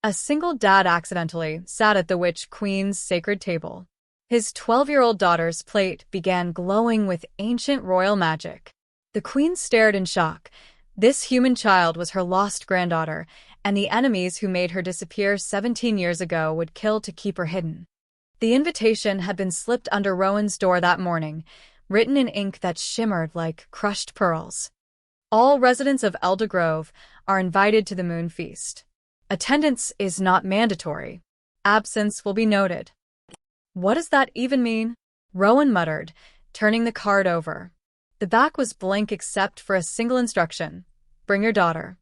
A single dad accidentally sat at the witch queen's sacred table. His 12-year-old daughter's plate began glowing with ancient royal magic. The queen stared in shock. This human child was her lost granddaughter, and the enemies who made her disappear 17 years ago would kill to keep her hidden. The invitation had been slipped under Rowan's door that morning, written in ink that shimmered like crushed pearls. All residents of Elder Grove are invited to the moon feast. Attendance is not mandatory. Absence will be noted. What does that even mean? Rowan muttered, turning the card over. The back was blank except for a single instruction. Bring your daughter.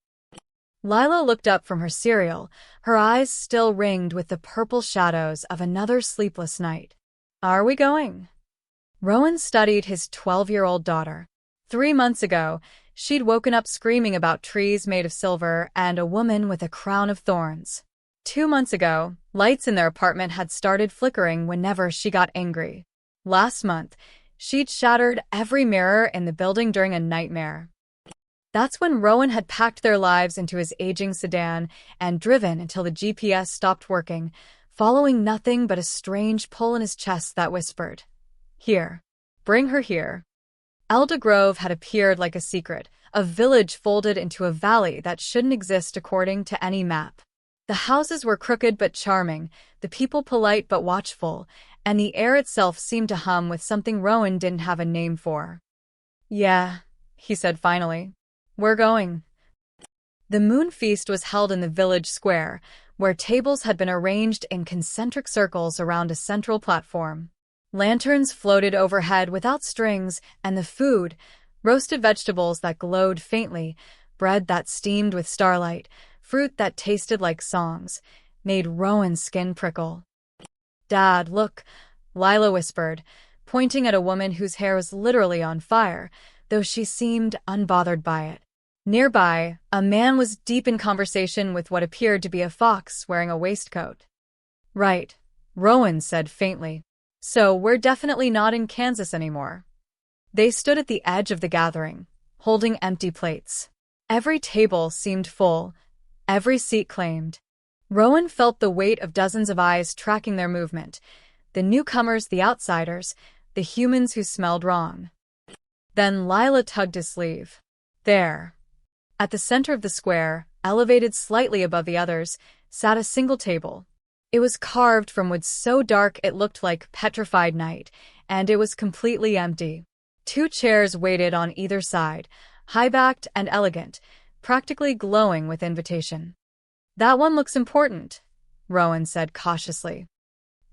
Lila looked up from her cereal, her eyes still ringed with the purple shadows of another sleepless night. Are we going? Rowan studied his 12-year-old daughter. 3 months ago, she'd woken up screaming about trees made of silver and a woman with a crown of thorns. 2 months ago, lights in their apartment had started flickering whenever she got angry. Last month, she'd shattered every mirror in the building during a nightmare. That's when Rowan had packed their lives into his aging sedan and driven until the GPS stopped working, following nothing but a strange pull in his chest that whispered, "Here. Bring her here." Elder Grove had appeared like a secret, a village folded into a valley that shouldn't exist according to any map. The houses were crooked but charming, the people polite but watchful, and the air itself seemed to hum with something Rowan didn't have a name for. "Yeah," he said finally. "We're going." The moon feast was held in the village square, where tables had been arranged in concentric circles around a central platform. Lanterns floated overhead without strings, and the food, roasted vegetables that glowed faintly, bread that steamed with starlight, fruit that tasted like songs, made Rowan's skin prickle. "Dad, look," Lila whispered, pointing at a woman whose hair was literally on fire, though she seemed unbothered by it. Nearby, a man was deep in conversation with what appeared to be a fox wearing a waistcoat. "Right," Rowan said faintly. "So we're definitely not in Kansas anymore." They stood at the edge of the gathering, holding empty plates. Every table seemed full, every seat claimed. Rowan felt the weight of dozens of eyes tracking their movement, the newcomers, the outsiders, the humans who smelled wrong. Then Lila tugged his sleeve. There. At the center of the square, elevated slightly above the others, sat a single table. It was carved from wood so dark it looked like petrified night, and it was completely empty. 2 chairs waited on either side, high-backed and elegant, practically glowing with invitation. "That one looks important," Rowan said cautiously.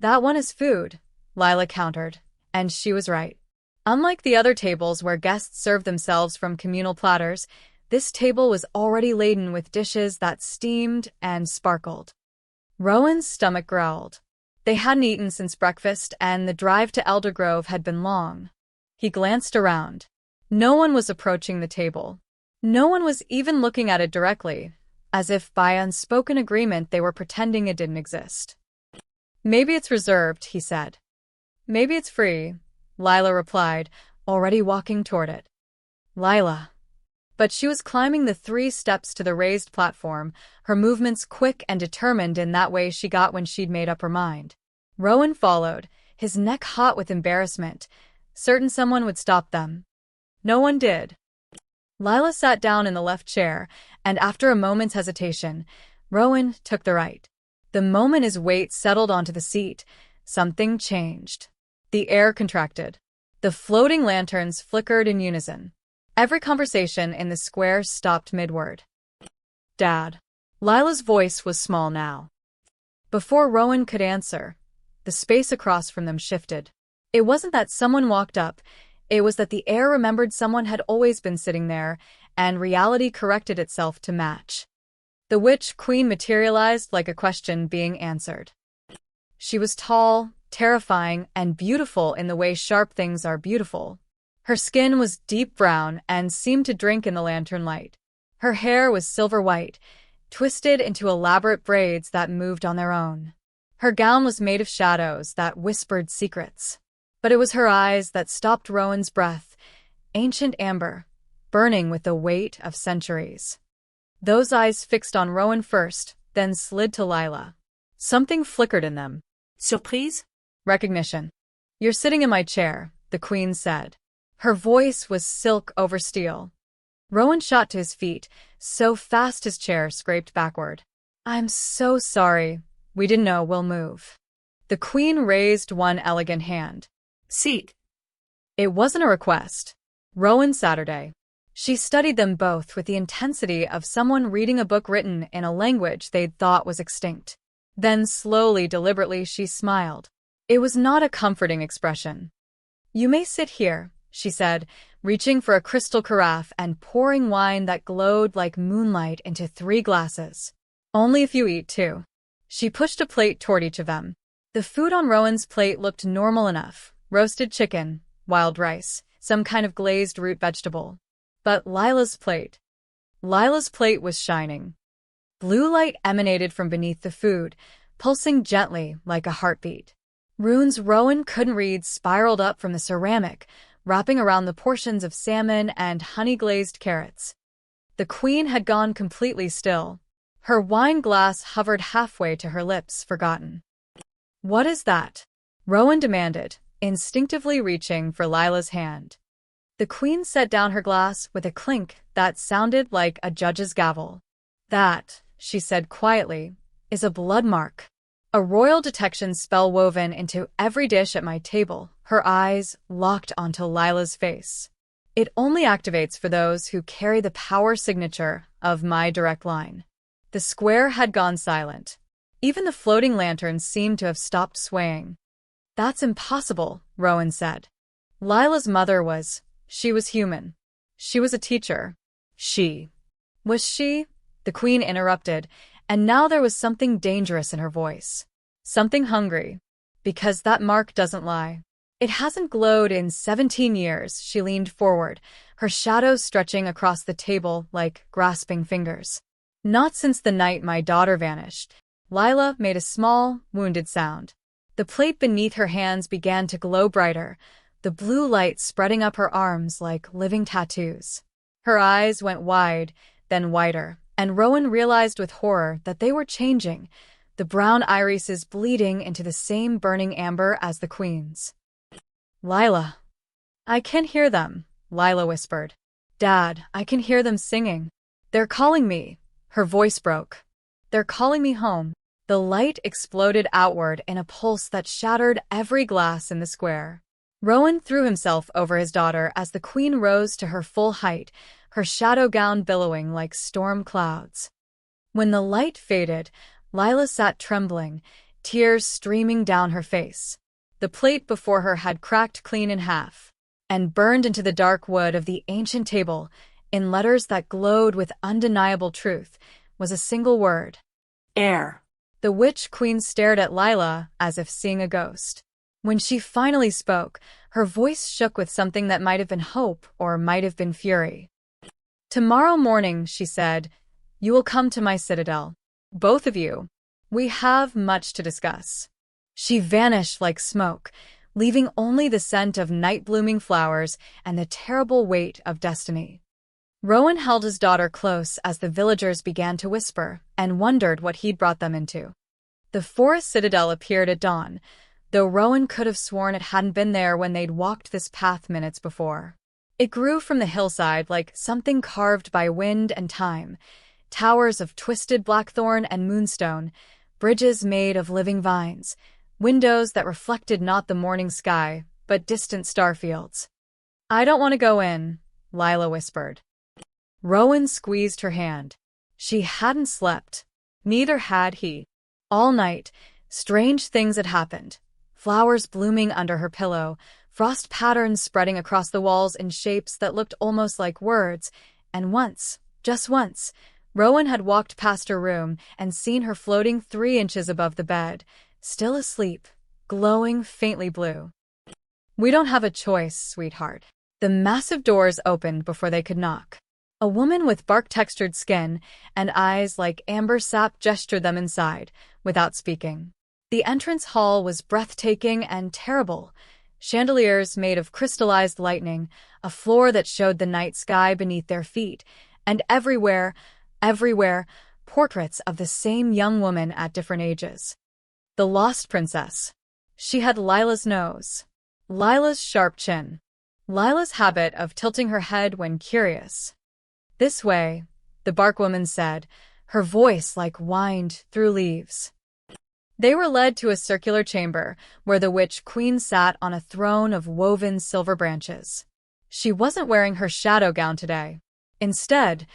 "That one is food," Lila countered, and she was right. Unlike the other tables where guests served themselves from communal platters, this table was already laden with dishes that steamed and sparkled. Rowan's stomach growled. They hadn't eaten since breakfast, and the drive to Elder Grove had been long. He glanced around. No one was approaching the table. No one was even looking at it directly, as if by unspoken agreement they were pretending it didn't exist. "Maybe it's reserved," he said. "Maybe it's free," Lila replied, already walking toward it. Lila. But she was climbing the 3 steps to the raised platform, her movements quick and determined in that way she got when she'd made up her mind. Rowan followed, his neck hot with embarrassment, certain someone would stop them. No one did. Lila sat down in the left chair, and after a moment's hesitation, Rowan took the right. The moment his weight settled onto the seat, something changed. The air contracted. The floating lanterns flickered in unison. Every conversation in the square stopped mid-word. "Dad." Lila's voice was small now. Before Rowan could answer, the space across from them shifted. It wasn't that someone walked up, it was that the air remembered someone had always been sitting there, and reality corrected itself to match. The witch queen materialized like a question being answered. She was tall, terrifying, and beautiful in the way sharp things are beautiful. Her skin was deep brown and seemed to drink in the lantern light. Her hair was silver white, twisted into elaborate braids that moved on their own. Her gown was made of shadows that whispered secrets. But it was her eyes that stopped Rowan's breath, ancient amber, burning with the weight of centuries. Those eyes fixed on Rowan first, then slid to Lila. Something flickered in them. Surprise? Recognition. You're sitting in my chair, the queen said. Her voice was silk over steel. Rowan shot to his feet, so fast his chair scraped backward. I'm so sorry. We didn't know we'll move. The queen raised one elegant hand. Seat. It wasn't a request. Rowan Saturday. She studied them both with the intensity of someone reading a book written in a language they'd thought was extinct. Then slowly, deliberately, she smiled. It was not a comforting expression. You may sit here, she said, reaching for a crystal carafe and pouring wine that glowed like moonlight into 3 glasses. Only if you eat, too. She pushed a plate toward each of them. The food on Rowan's plate looked normal enough. Roasted chicken, wild rice, some kind of glazed root vegetable. But Lila's plate was shining. Blue light emanated from beneath the food, pulsing gently like a heartbeat. Runes Rowan couldn't read spiraled up from the ceramic, wrapping around the portions of salmon and honey-glazed carrots. The queen had gone completely still. Her wine glass hovered halfway to her lips, forgotten. What is that? Rowan demanded, instinctively reaching for Lila's hand. The queen set down her glass with a clink that sounded like a judge's gavel. That, she said quietly, is a blood mark. A royal detection spell woven into every dish at my table, her eyes locked onto Lila's face. It only activates for those who carry the power signature of my direct line. The square had gone silent. Even the floating lanterns seemed to have stopped swaying. That's impossible, Rowan said. Lila's mother she was human. She was a teacher. Was she? The queen interrupted, and now there was something dangerous in her voice. Something hungry. Because that mark doesn't lie. It hasn't glowed in 17 years, she leaned forward, her shadows stretching across the table like grasping fingers. Not since the night my daughter vanished. Lila made a small, wounded sound. The plate beneath her hands began to glow brighter, the blue light spreading up her arms like living tattoos. Her eyes went wide, then wider, and Rowan realized with horror that they were changing, the brown irises bleeding into the same burning amber as the queen's. Lila. I can hear them, Lila whispered. Dad, I can hear them singing. They're calling me. Her voice broke. They're calling me home. The light exploded outward in a pulse that shattered every glass in the square. Rowan threw himself over his daughter as the queen rose to her full height, her shadow gown billowing like storm clouds. When the light faded, Lila sat trembling, tears streaming down her face. The plate before her had cracked clean in half, and burned into the dark wood of the ancient table, in letters that glowed with undeniable truth, was a single word. Air. The witch queen stared at Lila as if seeing a ghost. When she finally spoke, her voice shook with something that might have been hope or might have been fury. Tomorrow morning, she said, you will come to my citadel. Both of you. We have much to discuss. She vanished like smoke, leaving only the scent of night-blooming flowers and the terrible weight of destiny. Rowan held his daughter close as the villagers began to whisper and wondered what he'd brought them into. The forest citadel appeared at dawn, though Rowan could have sworn it hadn't been there when they'd walked this path minutes before. It grew from the hillside like something carved by wind and time, towers of twisted blackthorn and moonstone, bridges made of living vines, windows that reflected not the morning sky, but distant starfields. I don't want to go in, Lila whispered. Rowan squeezed her hand. She hadn't slept. Neither had he. All night, strange things had happened. Flowers blooming under her pillow, frost patterns spreading across the walls in shapes that looked almost like words, and once, just once, Rowan had walked past her room and seen her floating 3 inches above the bed, still asleep, glowing faintly blue. We don't have a choice, sweetheart. The massive doors opened before they could knock. A woman with bark-textured skin and eyes like amber sap gestured them inside, without speaking. The entrance hall was breathtaking and terrible. Chandeliers made of crystallized lightning, a floor that showed the night sky beneath their feet, and everywhere, portraits of the same young woman at different ages. The Lost Princess. She had Lila's nose, Lila's sharp chin, Lila's habit of tilting her head when curious. This way, the bark woman said, her voice like whined through leaves. They were led to a circular chamber where the witch queen sat on a throne of woven silver branches. She wasn't wearing her shadow gown today. Instead,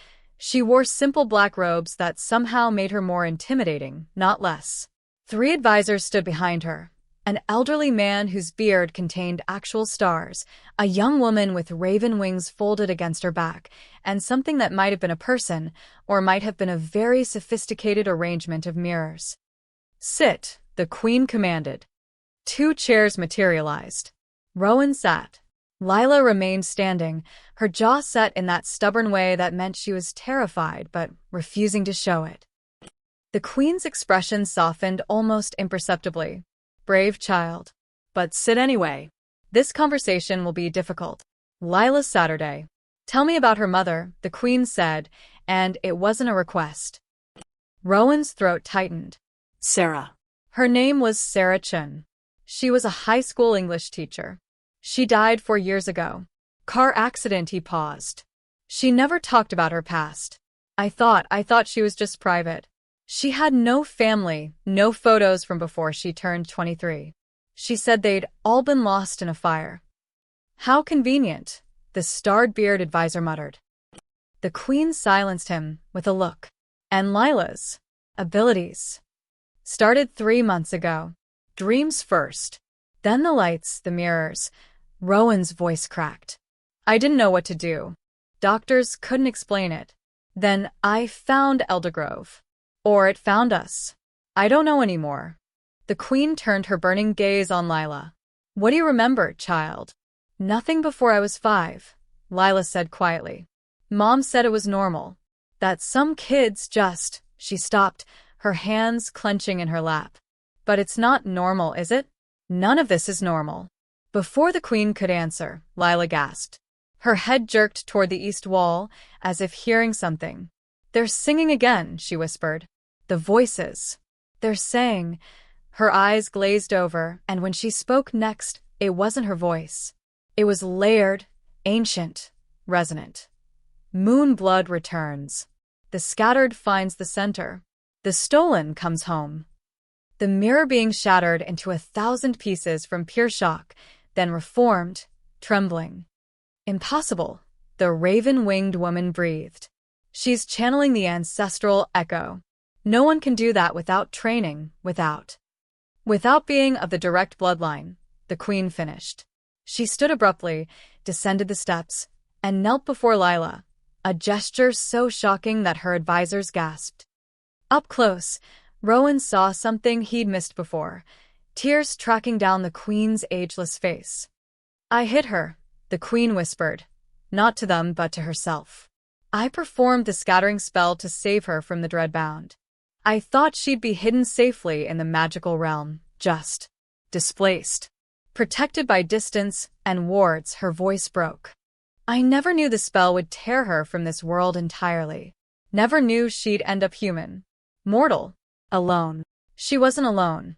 she wore simple black robes that somehow made her more intimidating, not less. 3 advisors stood behind her. An elderly man whose beard contained actual stars, a young woman with raven wings folded against her back, and something that might have been a person, or might have been a very sophisticated arrangement of mirrors. "Sit," the queen commanded. 2 chairs materialized. Rowan sat. Lila remained standing, her jaw set in that stubborn way that meant she was terrified but refusing to show it. The queen's expression softened almost imperceptibly. "Brave child. But sit anyway. This conversation will be difficult." Lila's Saturday. "Tell me about her mother," the queen said, and it wasn't a request. Rowan's throat tightened. Sarah. Her name was Sarah Chun. She was a high school English teacher. She died 4 years ago. Car accident. He paused. She never talked about her past. I thought she was just private. She had no family, no photos from before she turned 23. She said they'd all been lost in a fire. How convenient, the starred-beard advisor muttered. The queen silenced him with a look. And Lila's abilities started 3 months ago. Dreams first. Then the lights, the mirrors. Rowan's voice cracked. I didn't know what to do. Doctors couldn't explain it. Then I found Eldergrove. Or it found us. I don't know anymore. The queen turned her burning gaze on Lila. What do you remember, child? Nothing before I was 5, Lila said quietly. Mom said it was normal. That some kids just... She stopped, her hands clenching in her lap. But it's not normal, is it? None of this is normal. Before the queen could answer, Lila gasped. Her head jerked toward the east wall, as if hearing something. They're singing again, she whispered. The voices. They're saying. Her eyes glazed over, and when she spoke next, it wasn't her voice. It was layered, ancient, resonant. Moon blood returns. The scattered finds the center. The stolen comes home. The mirror being shattered into 1,000 pieces from pure shock, then reformed, trembling. Impossible, the raven-winged woman breathed. She's channeling the ancestral echo. No one can do that without training, without being of the direct bloodline, the queen finished. She stood abruptly, descended the steps, and knelt before Lila, a gesture so shocking that her advisors gasped. Up close, Rowan saw something he'd missed before, tears tracking down the queen's ageless face. I hit her, the queen whispered, not to them but to herself. I performed the scattering spell to save her from the Dreadbound. I thought she'd be hidden safely in the magical realm, just displaced. Protected by distance and wards, her voice broke. I never knew the spell would tear her from this world entirely. Never knew she'd end up human. Mortal. Alone. She wasn't alone,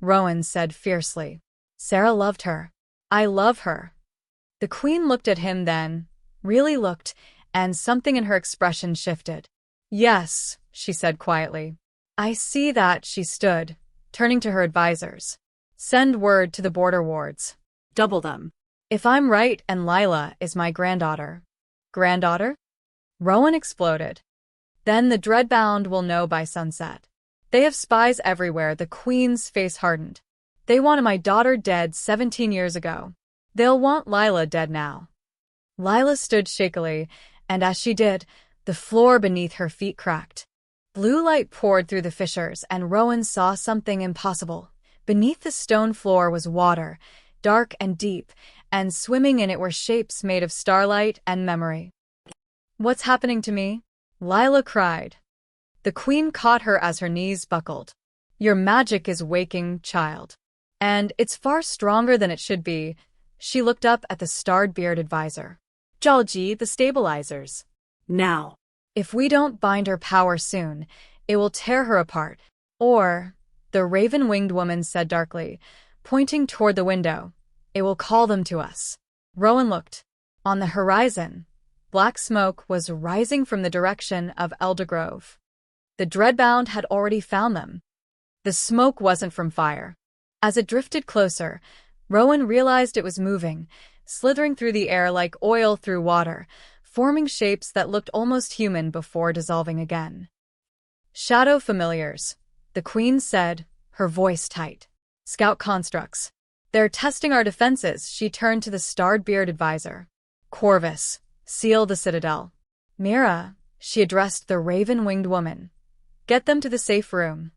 Rowan said fiercely. Sarah loved her. I love her. The queen looked at him then, really looked, and something in her expression shifted. Yes, she said quietly. I see that. She stood, turning to her advisors. Send word to the border wards. Double them. If I'm right and Lila is my granddaughter. Granddaughter? Rowan exploded. Then the Dreadbound will know by sunset. They have spies everywhere. The queen's face hardened. They wanted my daughter dead 17 years ago. They'll want Lila dead now. Lila stood shakily, and as she did, the floor beneath her feet cracked. Blue light poured through the fissures, and Rowan saw something impossible. Beneath the stone floor was water, dark and deep, and swimming in it were shapes made of starlight and memory. What's happening to me? Lila cried. The queen caught her as her knees buckled. Your magic is waking, child. And it's far stronger than it should be. She looked up at the starred-beard advisor. Jalji, the stabilizers. Now. If we don't bind her power soon, it will tear her apart. Or, the raven-winged woman said darkly, pointing toward the window, it will call them to us. Rowan looked. On the horizon, black smoke was rising from the direction of Eldergrove. The Dreadbound had already found them. The smoke wasn't from fire. As it drifted closer, Rowan realized it was moving, slithering through the air like oil through water, forming shapes that looked almost human before dissolving again. Shadow familiars, the Queen said, her voice tight. Scout constructs. They're testing our defenses, she turned to the starred-beard advisor. Corvus, seal the citadel. Mira, she addressed the raven-winged woman. Get them to the safe room.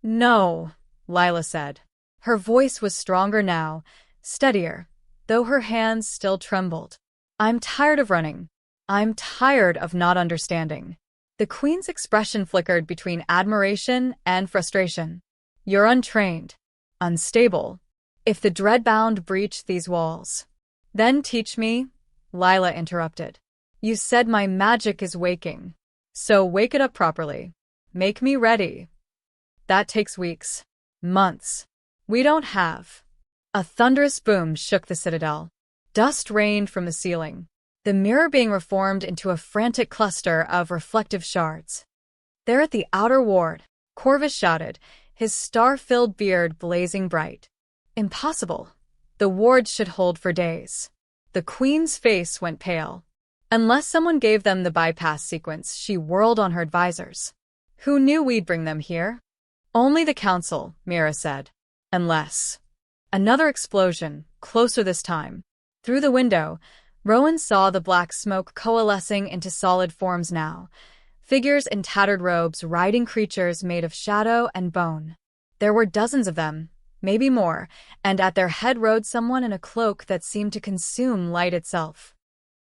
No, Lila said. Her voice was stronger now, steadier, though her hands still trembled. I'm tired of running. I'm tired of not understanding. The Queen's expression flickered between admiration and frustration. You're untrained, unstable. If the Dreadbound breached these walls, then teach me, Lila interrupted. You said my magic is waking. So wake it up properly. Make me ready. That takes weeks, months. We don't have. A thunderous boom shook the citadel. Dust rained from the ceiling, the mirror being reformed into a frantic cluster of reflective shards. There at the outer ward, Corvus shouted, his star-filled beard blazing bright. Impossible. The ward should hold for days. The Queen's face went pale. Unless someone gave them the bypass sequence, she whirled on her advisors. Who knew we'd bring them here? Only the Council, Mira said. Unless. Another explosion, closer this time. Through the window, Rowan saw the black smoke coalescing into solid forms now. Figures in tattered robes riding creatures made of shadow and bone. There were dozens of them, maybe more, and at their head rode someone in a cloak that seemed to consume light itself.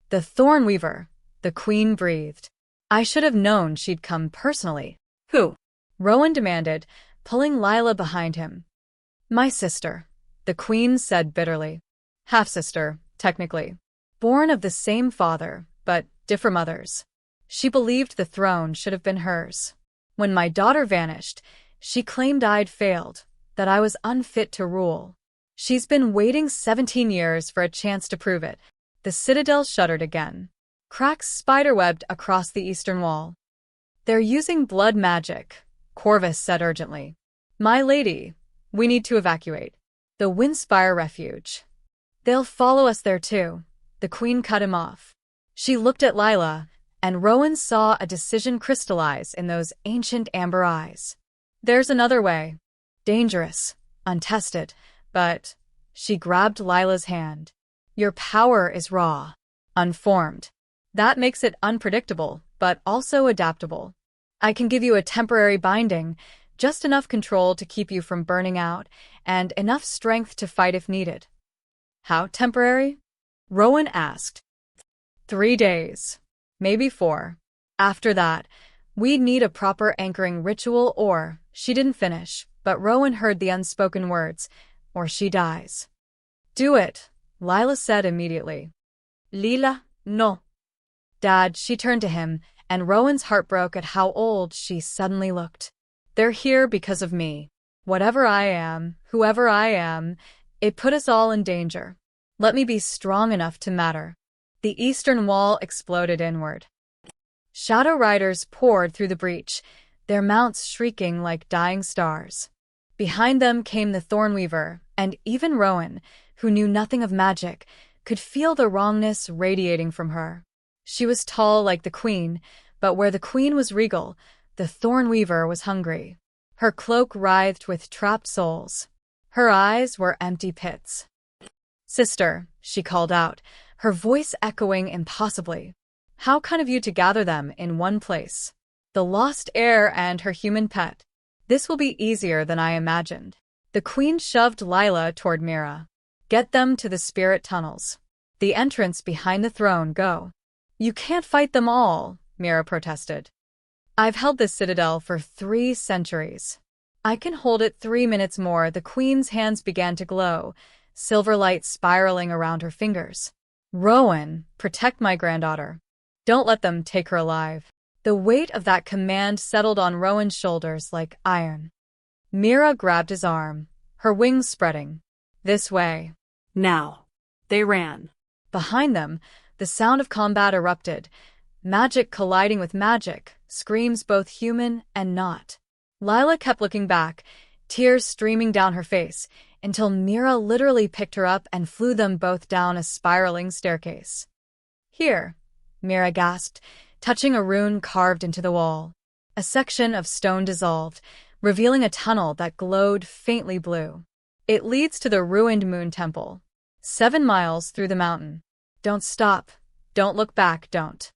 The Thornweaver, the Queen breathed. I should have known she'd come personally. Who? Rowan demanded, pulling Lila behind him. My sister, the Queen said bitterly. Half-sister, technically. Born of the same father, but different mothers. She believed the throne should have been hers. When my daughter vanished, she claimed I'd failed, that I was unfit to rule. She's been waiting 17 years for a chance to prove it. The citadel shuddered again. Cracks spiderwebbed across the eastern wall. They're using blood magic, Corvus said urgently. My lady, we need to evacuate. The Windspire Refuge. They'll follow us there too. The Queen cut him off. She looked at Lila, and Rowan saw a decision crystallize in those ancient amber eyes. There's another way. Dangerous, untested, but... She grabbed Lila's hand. Your power is raw, unformed. That makes it unpredictable, but also adaptable. I can give you a temporary binding, just enough control to keep you from burning out, and enough strength to fight if needed. How temporary? Rowan asked. 3 days. Maybe 4. After that, we'd need a proper anchoring ritual or, she didn't finish, but Rowan heard the unspoken words, or she dies. Do it, Lila said immediately. Lila, no. Dad, she turned to him, and Rowan's heart broke at how old she suddenly looked. They're here because of me. Whatever I am, whoever I am, it put us all in danger. Let me be strong enough to matter. The eastern wall exploded inward. Shadow riders poured through the breach, their mounts shrieking like dying stars. Behind them came the Thornweaver, and even Rowan, who knew nothing of magic, could feel the wrongness radiating from her. She was tall like the Queen, but where the Queen was regal, the Thornweaver was hungry. Her cloak writhed with trapped souls. Her eyes were empty pits. Sister, she called out, her voice echoing impossibly. How kind of you to gather them in one place. The lost heir and her human pet. This will be easier than I imagined. The Queen shoved Lila toward Mira. Get them to the spirit tunnels. The entrance behind the throne, go. You can't fight them all, Mira protested. I've held this citadel for 3 centuries. I can hold it 3 minutes more. The Queen's hands began to glow, silver light spiraling around her fingers. Rowan, protect my granddaughter. Don't let them take her alive. The weight of that command settled on Rowan's shoulders like iron. Mira grabbed his arm, her wings spreading. This way. Now. They ran. Behind them, the sound of combat erupted. Magic colliding with magic, screams both human and not. Lila kept looking back, tears streaming down her face, until Mira literally picked her up and flew them both down a spiraling staircase. Here, Mira gasped, touching a rune carved into the wall. A section of stone dissolved, revealing a tunnel that glowed faintly blue. It leads to the ruined Moon Temple. 7 miles through the mountain. Don't stop. Don't look back, don't.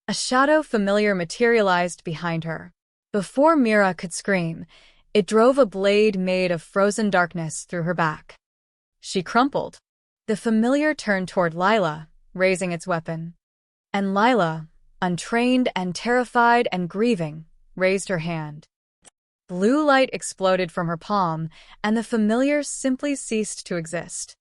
A shadow familiar materialized behind her. Before Mira could scream, it drove a blade made of frozen darkness through her back. She crumpled. The familiar turned toward Lila, raising its weapon. And Lila, untrained and terrified and grieving, raised her hand. Blue light exploded from her palm, and the familiar simply ceased to exist.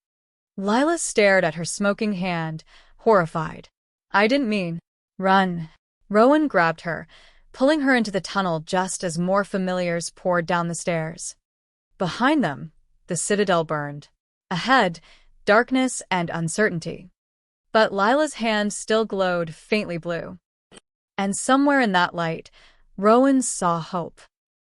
Lila stared at her smoking hand, horrified. I didn't mean. Run. Rowan grabbed her, pulling her into the tunnel just as more familiars poured down the stairs. Behind them, the citadel burned. Ahead, darkness and uncertainty. But Lila's hand still glowed faintly blue. And somewhere in that light, Rowan saw hope.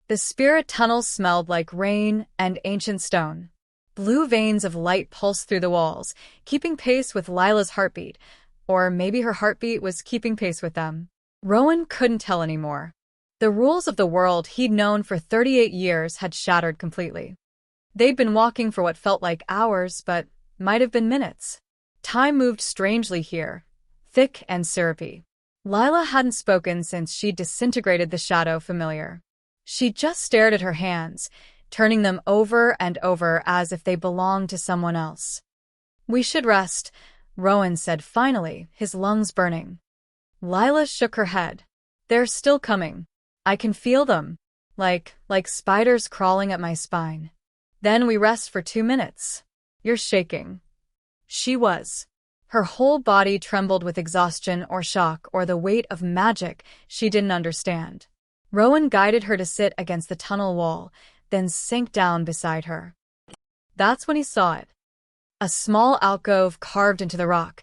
The spirit tunnel smelled like rain and ancient stone. Blue veins of light pulsed through the walls, keeping pace with Lila's heartbeat, or maybe her heartbeat was keeping pace with them. Rowan couldn't tell anymore. The rules of the world he'd known for 38 years had shattered completely. They'd been walking for what felt like hours, but might have been minutes. Time moved strangely here, thick and syrupy. Lila hadn't spoken since she'd disintegrated the shadow familiar. She just stared at her hands, turning them over and over as if they belonged to someone else. We should rest, Rowan said finally, his lungs burning. Lila shook her head. They're still coming. I can feel them. Like spiders crawling at my spine. Then we rest for 2 minutes. You're shaking. She was. Her whole body trembled with exhaustion or shock or the weight of magic she didn't understand. Rowan guided her to sit against the tunnel wall, then sank down beside her. That's when he saw it. A small alcove carved into the rock,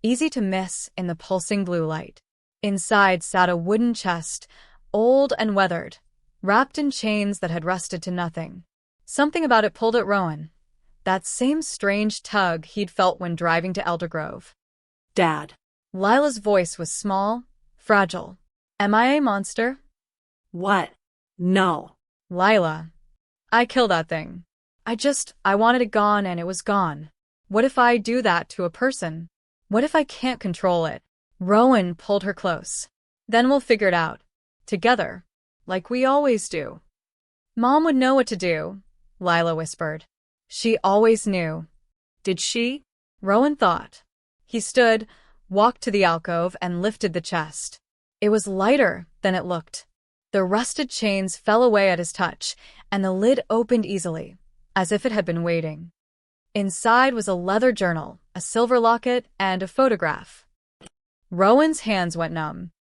easy to miss in the pulsing blue light. Inside sat a wooden chest, old and weathered, wrapped in chains that had rusted to nothing. Something about it pulled at Rowan. That same strange tug he'd felt when driving to Eldergrove. Dad. Lila's voice was small, fragile. Am I a monster? What? No. Lila. I killed that thing. I wanted it gone and it was gone. What if I do that to a person? What if I can't control it? Rowan pulled her close. Then we'll figure it out. Together. Like we always do. Mom would know what to do, Lila whispered. She always knew. Did she? Rowan thought. He stood, walked to the alcove, and lifted the chest. It was lighter than it looked. The rusted chains fell away at his touch, and the lid opened easily, as if it had been waiting. Inside was a leather journal, a silver locket, and a photograph. Rowan's hands went numb.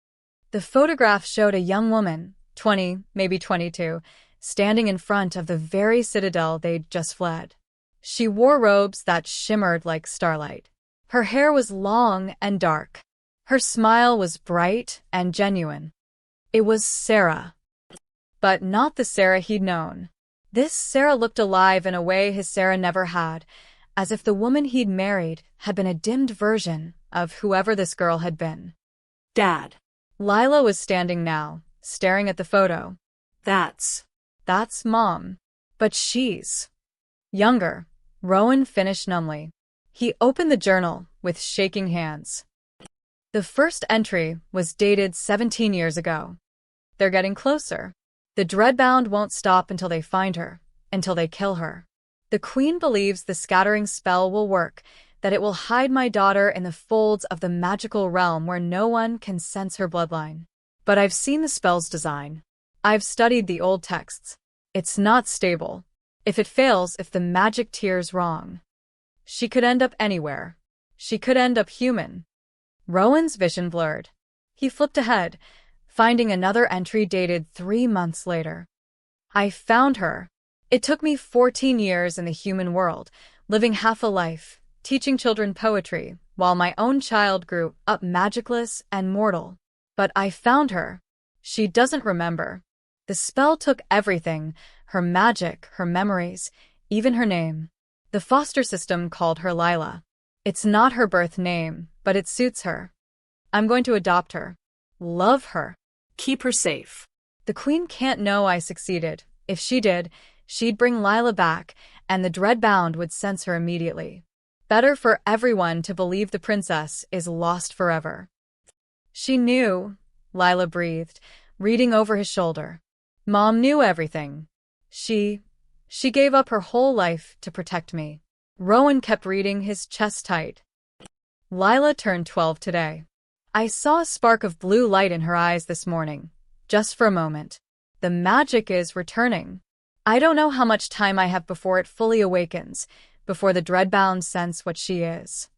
The photograph showed a young woman, 20, maybe 22, standing in front of the very citadel they'd just fled. She wore robes that shimmered like starlight. Her hair was long and dark. Her smile was bright and genuine. It was Sarah. But not the Sarah he'd known. This Sarah looked alive in a way his Sarah never had, as if the woman he'd married had been a dimmed version of whoever this girl had been. Dad. Lila was standing now, staring at the photo. That's Mom. But she's younger, Rowan finished numbly. He opened the journal with shaking hands. The first entry was dated 17 years ago. They're getting closer. The Dreadbound won't stop until they find her, until they kill her. The Queen believes the scattering spell will work, that it will hide my daughter in the folds of the magical realm where no one can sense her bloodline. But I've seen the spell's design. I've studied the old texts. It's not stable. If it fails, if the magic tier's wrong, she could end up anywhere. She could end up human. Rowan's vision blurred. He flipped ahead, finding another entry dated 3 months later. I found her. It took me 14 years in the human world, living half a life, teaching children poetry, while my own child grew up magicless and mortal. But I found her. She doesn't remember. The spell took everything, her magic, her memories, even her name. The foster system called her Lila. It's not her birth name, but it suits her. I'm going to adopt her. Love her. Keep her safe. The queen can't know I succeeded. If she did, she'd bring Lila back, and the Dreadbound would sense her immediately. Better for everyone to believe the princess is lost forever. She knew, Lila breathed, reading over his shoulder. Mom knew everything. She gave up her whole life to protect me. Rowan kept reading, his chest tight. Lila turned 12 today. I saw a spark of blue light in her eyes this morning, just for a moment. The magic is returning. I don't know how much time I have before it fully awakens, before the Dreadbound sense what she is.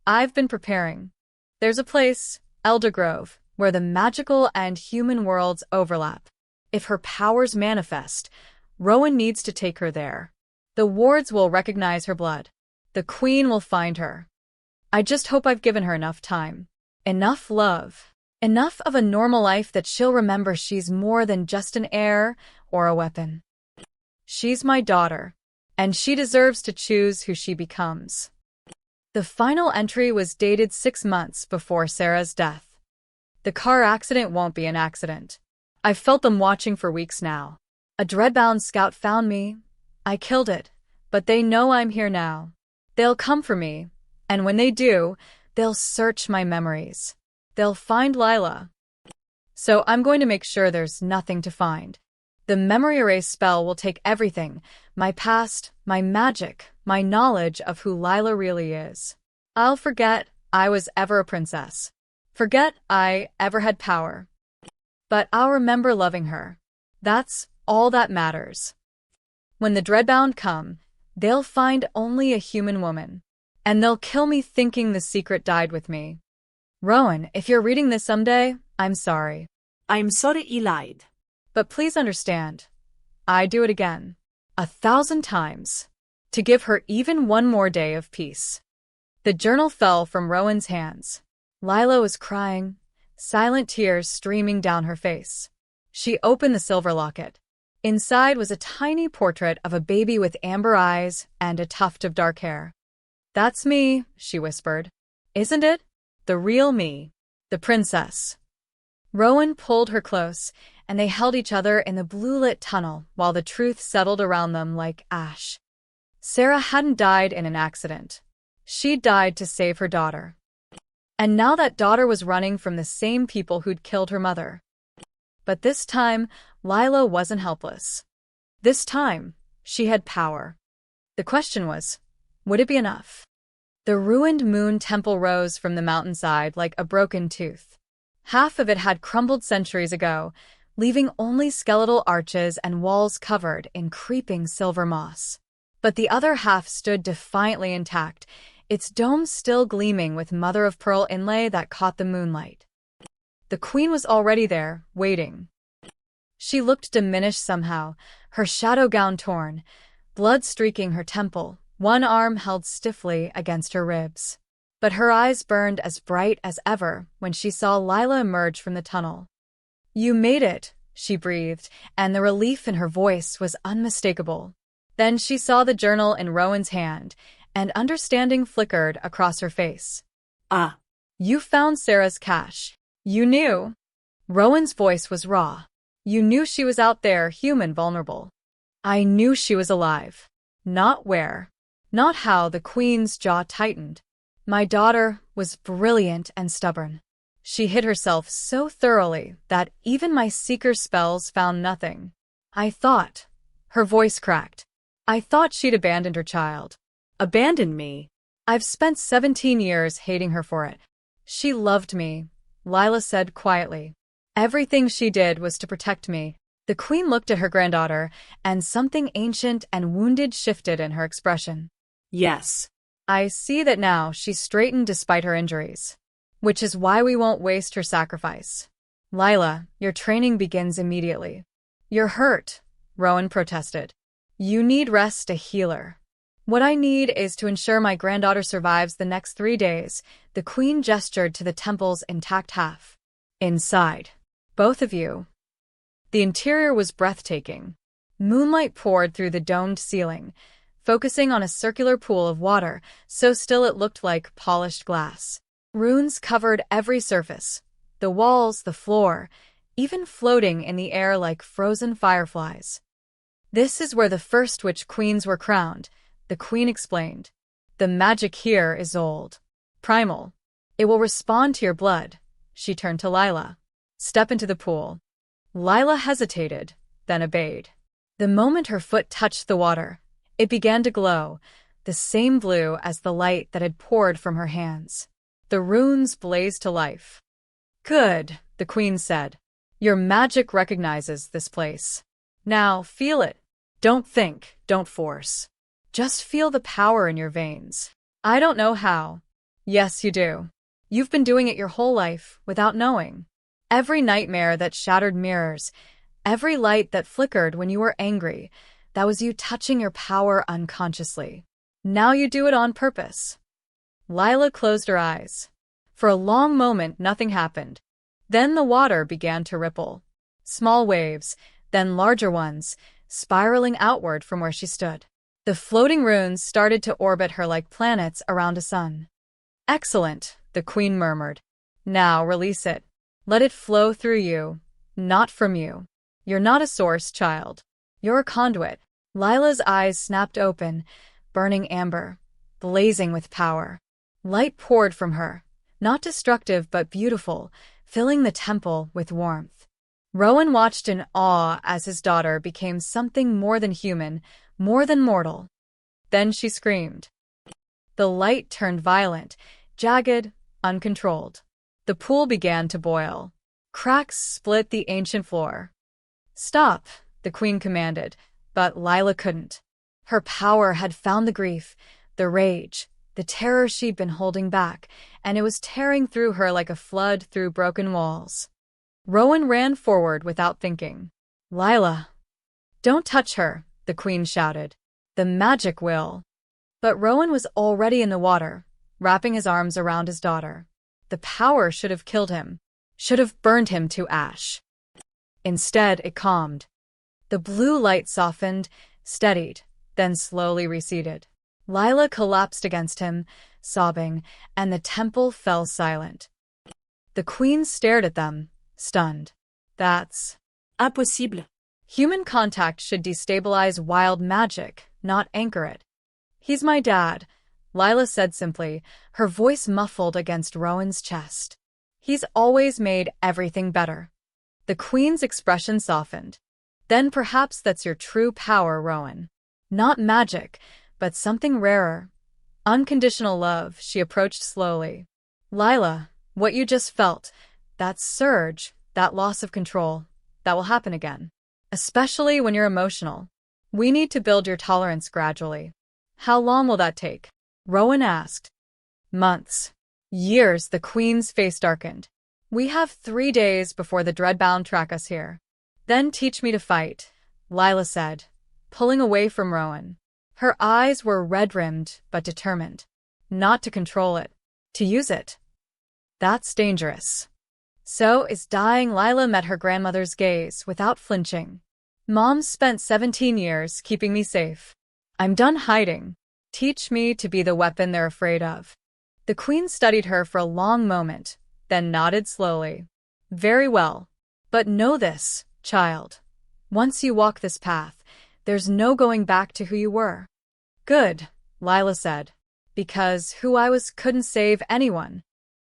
I've been preparing. There's a place, Eldergrove, where the magical and human worlds overlap. If her powers manifest, Rowan needs to take her there. The wards will recognize her blood. The queen will find her. I just hope I've given her enough time. Enough love. Enough of a normal life that she'll remember she's more than just an heir or a weapon. She's my daughter, and she deserves to choose who she becomes. The final entry was dated 6 months before Sarah's death. The car accident won't be an accident. I've felt them watching for weeks now. A Dreadbound scout found me. I killed it, but they know I'm here now. They'll come for me, and when they do, they'll search my memories. They'll find Lila. So I'm going to make sure there's nothing to find. The memory erase spell will take everything, my past, my magic, my knowledge of who Lila really is. I'll forget I was ever a princess. Forget I ever had power. But I'll remember loving her. That's all that matters. When the Dreadbound come, they'll find only a human woman. And they'll kill me thinking the secret died with me. Rowan, if you're reading this someday, I'm sorry. I'm sorry you lied. But please understand, I'd do it again. 1,000 times. To give her even one more day of peace. The journal fell from Rowan's hands. Lila was crying, silent tears streaming down her face. She opened the silver locket. Inside was a tiny portrait of a baby with amber eyes and a tuft of dark hair. That's me, she whispered. Isn't it? The real me. The princess. Rowan pulled her close, and they held each other in the blue-lit tunnel while the truth settled around them like ash. Sarah hadn't died in an accident. She'd died to save her daughter. And now that daughter was running from the same people who'd killed her mother. But this time, Lila wasn't helpless. This time, she had power. The question was, would it be enough? The ruined moon temple rose from the mountainside like a broken tooth. Half of it had crumbled centuries ago, leaving only skeletal arches and walls covered in creeping silver moss. But the other half stood defiantly intact, its dome still gleaming with mother-of-pearl inlay that caught the moonlight. The queen was already there, waiting. She looked diminished somehow, her shadow gown torn, blood streaking her temple, one arm held stiffly against her ribs. But her eyes burned as bright as ever when she saw Lila emerge from the tunnel. You made it, she breathed, and the relief in her voice was unmistakable. Then she saw the journal in Rowan's hand, and understanding flickered across her face. Ah. You found Sarah's cache. You knew. Rowan's voice was raw. You knew she was out there, human, vulnerable. I knew she was alive. Not where. Not how. The queen's jaw tightened. My daughter was brilliant and stubborn. She hid herself so thoroughly that even my seeker spells found nothing. I thought. Her voice cracked. I thought she'd abandoned her child. Abandoned me? I've spent 17 years hating her for it. She loved me, Lila said quietly. Everything she did was to protect me. The queen looked at her granddaughter, and something ancient and wounded shifted in her expression. Yes. I see that now. She straightened despite her injuries. Which is why we won't waste her sacrifice. Lila, your training begins immediately. You're hurt, Rowan protested. You need rest, a healer. What I need is to ensure my granddaughter survives the next 3 days. The queen gestured to the temple's intact half. Inside. Both of you. The interior was breathtaking. Moonlight poured through the domed ceiling, focusing on a circular pool of water, so still it looked like polished glass. Runes covered every surface, the walls, the floor, even floating in the air like frozen fireflies. This is where the first witch queens were crowned, the queen explained. The magic here is old. Primal. It will respond to your blood. She turned to Lila. Step into the pool. Lila hesitated, then obeyed. The moment her foot touched the water, it began to glow, the same blue as the light that had poured from her hands. The runes blazed to life. Good, the queen said. Your magic recognizes this place. Now, feel it. Don't think, don't force. Just feel the power in your veins. I don't know how. Yes, you do. You've been doing it your whole life, without knowing. Every nightmare that shattered mirrors, every light that flickered when you were angry, that was you touching your power unconsciously. Now you do it on purpose. Lila closed her eyes. For a long moment, nothing happened. Then the water began to ripple. Small waves, then larger ones, spiraling outward from where she stood. The floating runes started to orbit her like planets around a sun. Excellent, the queen murmured. Now release it. Let it flow through you, not from you. You're not a source, child. You're a conduit. Lila's eyes snapped open, burning amber, blazing with power. Light poured from her, not destructive but beautiful, filling the temple with warmth. Rowan watched in awe as his daughter became something more than human, more than mortal. Then she screamed. The light turned violent, jagged, uncontrolled. The pool began to boil. Cracks split the ancient floor. Stop, the queen commanded, but Lila couldn't. Her power had found the grief, the rage, the terror she'd been holding back, and it was tearing through her like a flood through broken walls. Rowan ran forward without thinking. Lila! Don't touch her, the queen shouted. The magic will. But Rowan was already in the water, wrapping his arms around his daughter. The power should have killed him, should have burned him to ash. Instead, it calmed. The blue light softened, steadied, then slowly receded. Lila collapsed against him, sobbing, and the temple fell silent. The queen stared at them, stunned. That's Impossible. human contact should destabilize wild magic, not anchor it. He's my dad, Lila said simply, her voice muffled against Rowan's chest. He's always made everything better. The queen's expression softened. Then perhaps that's your true power, Rowan. Not magic, but something rarer. Unconditional love, she approached slowly. Lila, what you just felt, that surge, that loss of control, that will happen again. Especially when you're emotional. We need to build your tolerance gradually. How long will that take? Rowan asked. Months. Years, the queen's face darkened. We have 3 days before the Dreadbound track us here. Then teach me to fight, Lila said, pulling away from Rowan. Her eyes were red-rimmed but determined. Not to control it, to use it. That's dangerous. So is dying. Lila met her grandmother's gaze without flinching. Mom's spent 17 years keeping me safe. I'm done hiding. Teach me to be the weapon they're afraid of. The queen studied her for a long moment, then nodded slowly. Very well. But know this, child. Once you walk this path, there's no going back to who you were. Good, Lila said. Because who I was couldn't save anyone.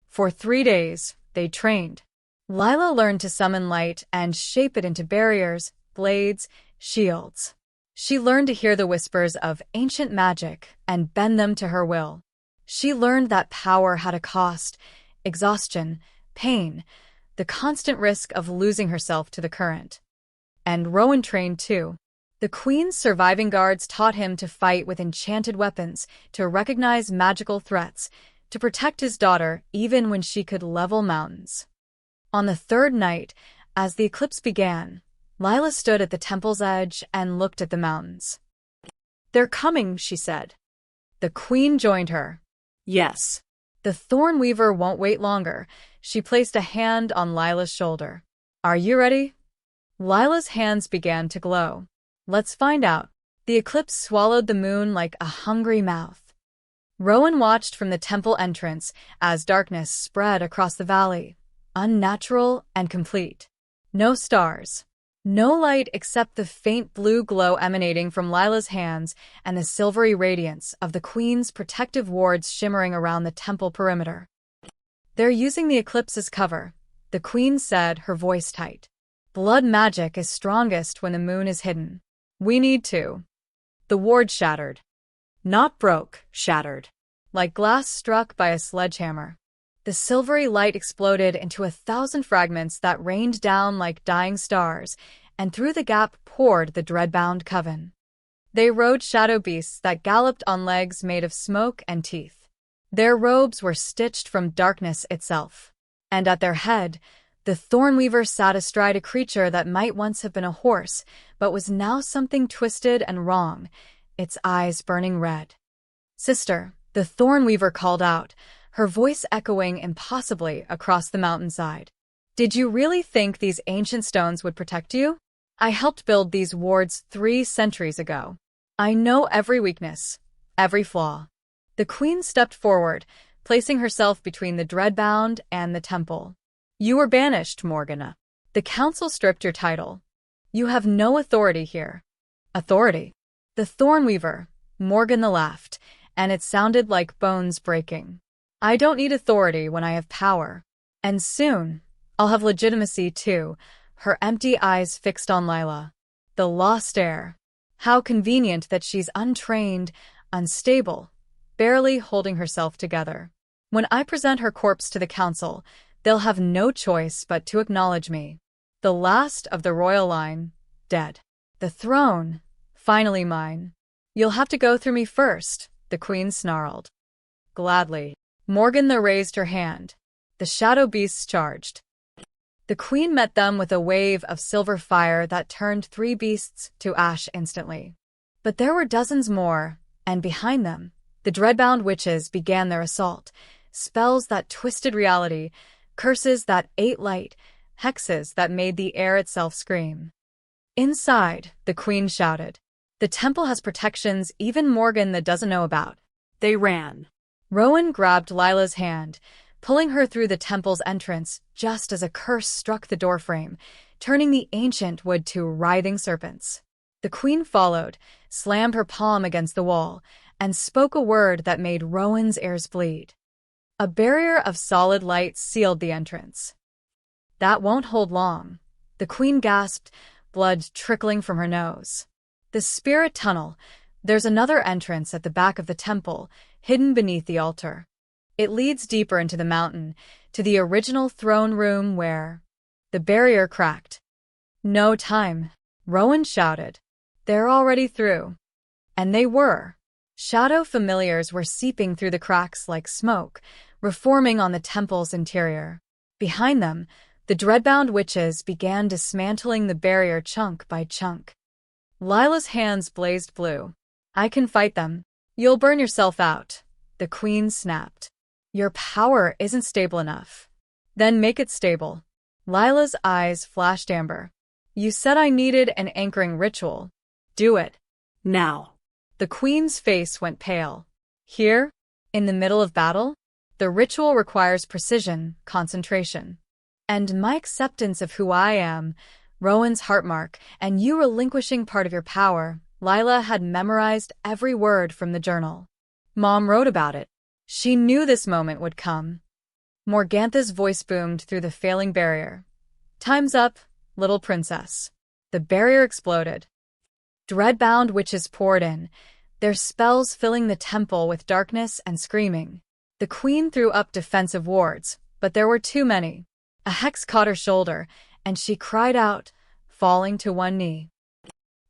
For 3 days, they trained. Lila learned to summon light and shape it into barriers, blades, shields. She learned to hear the whispers of ancient magic and bend them to her will. She learned that power had a cost, exhaustion, pain, the constant risk of losing herself to the current. And Rowan trained too. The queen's surviving guards taught him to fight with enchanted weapons, to recognize magical threats, to protect his daughter even when she could level mountains. On the third night, as the eclipse began, Lila stood at the temple's edge and looked at the mountains. They're coming, she said. The queen joined her. Yes. The Thornweaver won't wait longer. She placed a hand on Lila's shoulder. Are you ready? Lila's hands began to glow. Let's find out. The eclipse swallowed the moon like a hungry mouth. Rowan watched from the temple entrance as darkness spread across the valley, unnatural and complete. No stars. No light except the faint blue glow emanating from Lila's hands and the silvery radiance of the queen's protective wards shimmering around the temple perimeter. They're using the eclipse as cover, the queen said, her voice tight. Blood magic is strongest when the moon is hidden. We need to. The ward shattered. Not broke, shattered. Like glass struck by a sledgehammer. The silvery light exploded into 1,000 fragments that rained down like dying stars, and through the gap poured the dreadbound coven. They rode shadow beasts that galloped on legs made of smoke and teeth. Their robes were stitched from darkness itself. And at their head, the Thornweaver sat astride a creature that might once have been a horse, but was now something twisted and wrong, its eyes burning red. Sister, the Thornweaver called out, her voice echoing impossibly across the mountainside. Did you really think these ancient stones would protect you? I helped build these wards 3 centuries ago. I know every weakness, every flaw. The queen stepped forward, placing herself between the dreadbound and the temple. You were banished, Morgana. The council stripped your title. You have no authority here. Authority? The Thornweaver, Morgana laughed, and it sounded like bones breaking. I don't need authority when I have power. And soon, I'll have legitimacy too, her empty eyes fixed on Lila. The lost heir. How convenient that she's untrained, unstable, barely holding herself together. When I present her corpse to the council, they'll have no choice but to acknowledge me. The last of the royal line, dead. The throne, finally mine. You'll have to go through me first, the queen snarled. Gladly. Morgana raised her hand. The shadow beasts charged. The queen met them with a wave of silver fire that turned 3 beasts to ash instantly. But there were dozens more, and behind them, the dreadbound witches began their assault. Spells that twisted reality, curses that ate light, hexes that made the air itself scream. Inside, the queen shouted. The temple has protections even Morgana doesn't know about. They ran. Rowan grabbed Lila's hand, pulling her through the temple's entrance just as a curse struck the doorframe, turning the ancient wood to writhing serpents. The queen followed, slammed her palm against the wall, and spoke a word that made Rowan's ears bleed. A barrier of solid light sealed the entrance. That won't hold long, the queen gasped, blood trickling from her nose. The spirit tunnel. There's another entrance at the back of the temple, hidden beneath the altar. It leads deeper into the mountain, to the original throne room where... The barrier cracked. No time, Rowan shouted. They're already through. And they were. Shadow familiars were seeping through the cracks like smoke, reforming on the temple's interior. Behind them, the dreadbound witches began dismantling the barrier chunk by chunk. Lila's hands blazed blue. I can fight them. You'll burn yourself out, the queen snapped. Your power isn't stable enough. Then make it stable. Lila's eyes flashed amber. You said I needed an anchoring ritual. Do it. Now. The queen's face went pale. Here, in the middle of battle, the ritual requires precision, concentration. And my acceptance of who I am, Rowan's heartmark, and you relinquishing part of your power. Lila had memorized every word from the journal. Mom wrote about it. She knew this moment would come. Morgantha's voice boomed through the failing barrier. Time's up, little princess. The barrier exploded. Dreadbound witches poured in, their spells filling the temple with darkness and screaming. The queen threw up defensive wards, but there were too many. A hex caught her shoulder, and she cried out, falling to one knee.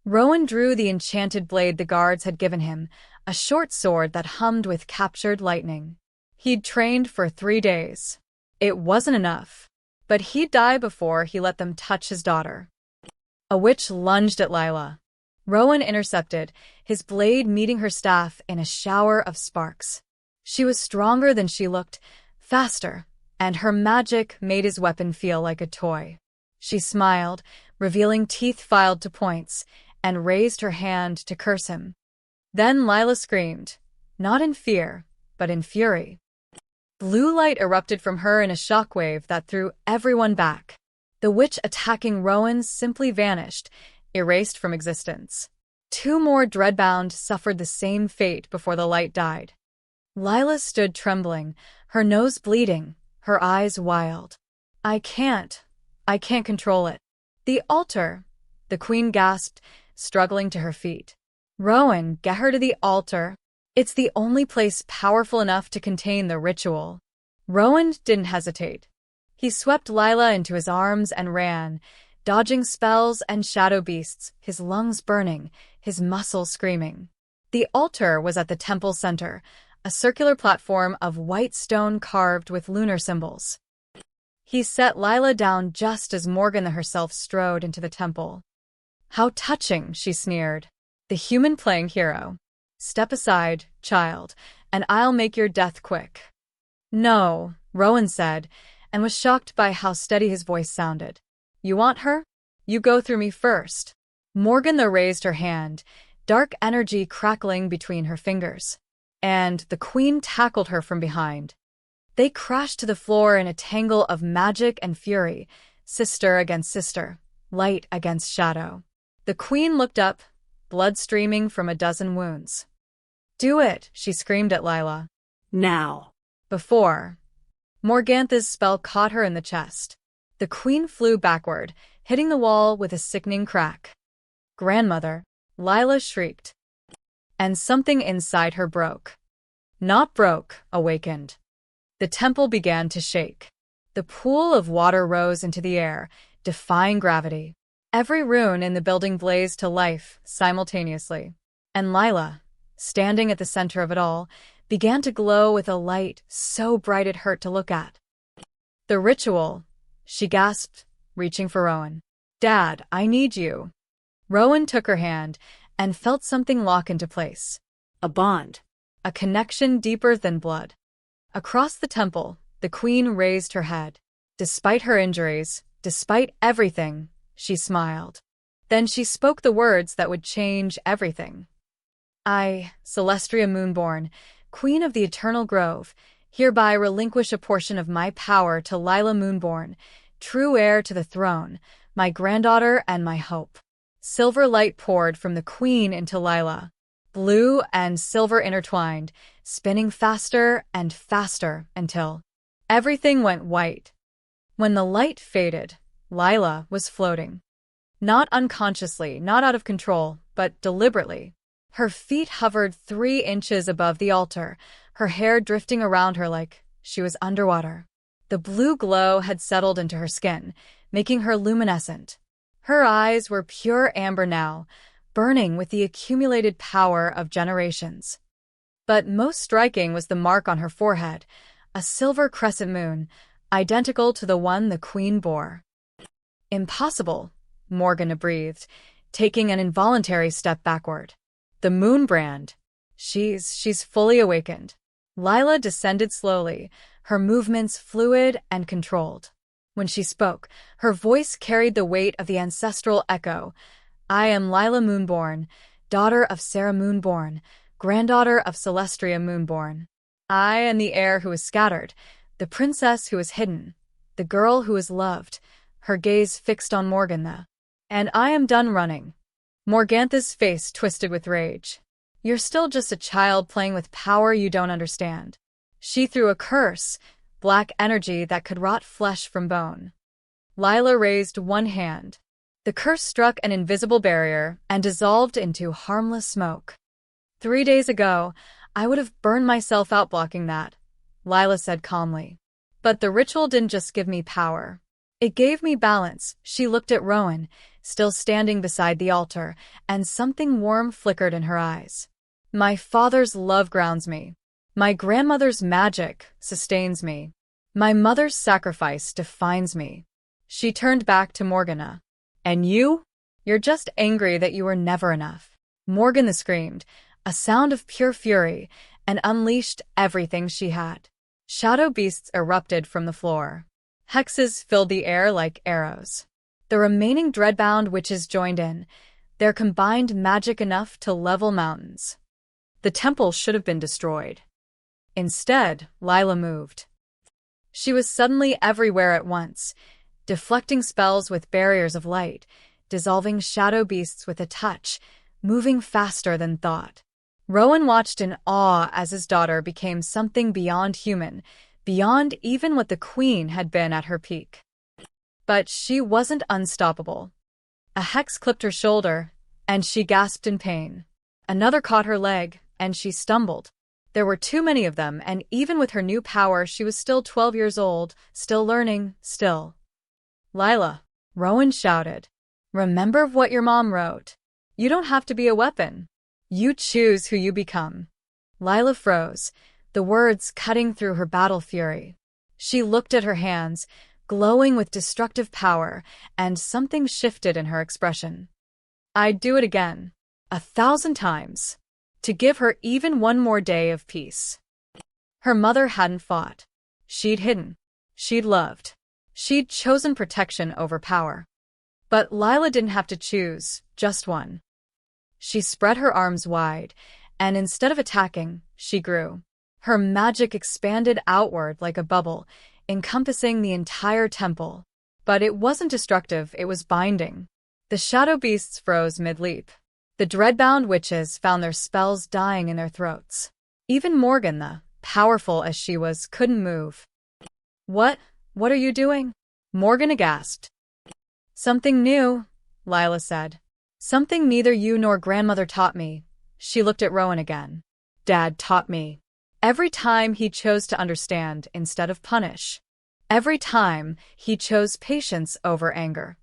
Rowan drew the enchanted blade the guards had given him, a short sword that hummed with captured lightning. He'd trained for 3 days. It wasn't enough. but he'd die before he let them touch his daughter. A witch lunged at Lila. Rowan intercepted, his blade meeting her staff in a shower of sparks. She was stronger than she looked, faster, and her magic made his weapon feel like a toy. She smiled, revealing teeth filed to points, and raised her hand to curse him. Then Lila screamed, not in fear, but in fury. Blue light erupted from her in a shockwave that threw everyone back. The witch attacking Rowan simply vanished, erased from existence. 2 more Dreadbound suffered the same fate before the light died. Lila stood trembling, her nose bleeding, her eyes wild. I can't control it. The altar, the queen gasped, struggling to her feet. Rowan, get her to the altar. It's the only place powerful enough to contain the ritual. Rowan didn't hesitate. He swept Lila into his arms and ran, dodging spells and shadow beasts, his lungs burning, his muscles screaming. The altar was at the temple center, a circular platform of white stone carved with lunar symbols. He set Lila down just as Morgana herself strode into the temple. How touching, she sneered. The human playing hero. Step aside, child, and I'll make your death quick. No, Rowan said, and was shocked by how steady his voice sounded. You want her? You go through me first. Morgana raised her hand, dark energy crackling between her fingers. And the queen tackled her from behind. They crashed to the floor in a tangle of magic and fury, sister against sister, light against shadow. The queen looked up, blood streaming from a dozen wounds. Do it, she screamed at Lila. Now. Before. Morgantha's spell caught her in the chest. The queen flew backward, hitting the wall with a sickening crack. Grandmother, Lila shrieked. And something inside her broke. Not broke, awakened. The temple began to shake. The pool of water rose into the air, defying gravity. Every rune in the building blazed to life simultaneously. And Lila, standing at the center of it all, began to glow with a light so bright it hurt to look at. The ritual, she gasped, reaching for Rowan. Dad, I need you. Rowan took her hand and felt something lock into place. A bond. A connection deeper than blood. Across the temple, the queen raised her head. Despite her injuries, despite everything, she smiled. Then she spoke the words that would change everything. I, Celestria Moonborn, Queen of the Eternal Grove, hereby relinquish a portion of my power to Lila Moonborn, true heir to the throne, my granddaughter and my hope. Silver light poured from the queen into Lila. Blue and silver intertwined, spinning faster and faster until everything went white. When the light faded, Lila was floating. Not unconsciously, not out of control, but deliberately. Her feet hovered 3 inches above the altar, her hair drifting around her like she was underwater. The blue glow had settled into her skin, making her luminescent. Her eyes were pure amber now, burning with the accumulated power of generations. But most striking was the mark on her forehead, a silver crescent moon, identical to the one the queen bore. Impossible, Morgana breathed, taking an involuntary step backward. The moon brand. She's fully awakened. Lila descended slowly, her movements fluid and controlled. When she spoke, her voice carried the weight of the ancestral echo. I am Lila Moonborn, daughter of Sarah Moonborn, granddaughter of Celestria Moonborn. I am the heir who is scattered, the princess who is hidden, the girl who is loved, her gaze fixed on Morgana. And I am done running. Morgantha's face twisted with rage. You're still just a child playing with power you don't understand. She threw a curse, black energy that could rot flesh from bone. Lila raised one hand. The curse struck an invisible barrier and dissolved into harmless smoke. 3 days ago, I would have burned myself out blocking that, Lila said calmly. But the ritual didn't just give me power. It gave me balance. She looked at Rowan, still standing beside the altar, and something warm flickered in her eyes. My father's love grounds me. My grandmother's magic sustains me. My mother's sacrifice defines me. She turned back to Morgana. And you? You're just angry that you were never enough. Morgana screamed, a sound of pure fury, and unleashed everything she had. Shadow beasts erupted from the floor. Hexes filled the air like arrows. The remaining dreadbound witches joined in, their combined magic enough to level mountains. The temple should have been destroyed. Instead, Lila moved. She was suddenly everywhere at once, deflecting spells with barriers of light, dissolving shadow beasts with a touch, moving faster than thought. Rowan watched in awe as his daughter became something beyond human, beyond even what the queen had been at her peak. But she wasn't unstoppable. A hex clipped her shoulder, and she gasped in pain. Another caught her leg, and she stumbled. There were too many of them, and even with her new power, she was still 12 years old, still learning, still. Lila, Rowan shouted. Remember what your mom wrote. You don't have to be a weapon. You choose who you become. Lila froze, the words cutting through her battle fury. She looked at her hands, glowing with destructive power, and something shifted in her expression. I'd do it again. 1,000 times. To give her even one more day of peace. Her mother hadn't fought. She'd hidden. She'd loved. She'd chosen protection over power. But Lila didn't have to choose, just one. She spread her arms wide, and instead of attacking, she grew. Her magic expanded outward like a bubble, encompassing the entire temple. But it wasn't destructive, it was binding. The shadow beasts froze mid-leap. The dreadbound witches found their spells dying in their throats. Even Morgana, powerful as she was, couldn't move. What are you doing? Morgana gasped. Something new, Lila said. Something neither you nor grandmother taught me. She looked at Rowan again. Dad taught me. Every time he chose to understand instead of punish. Every time he chose patience over anger.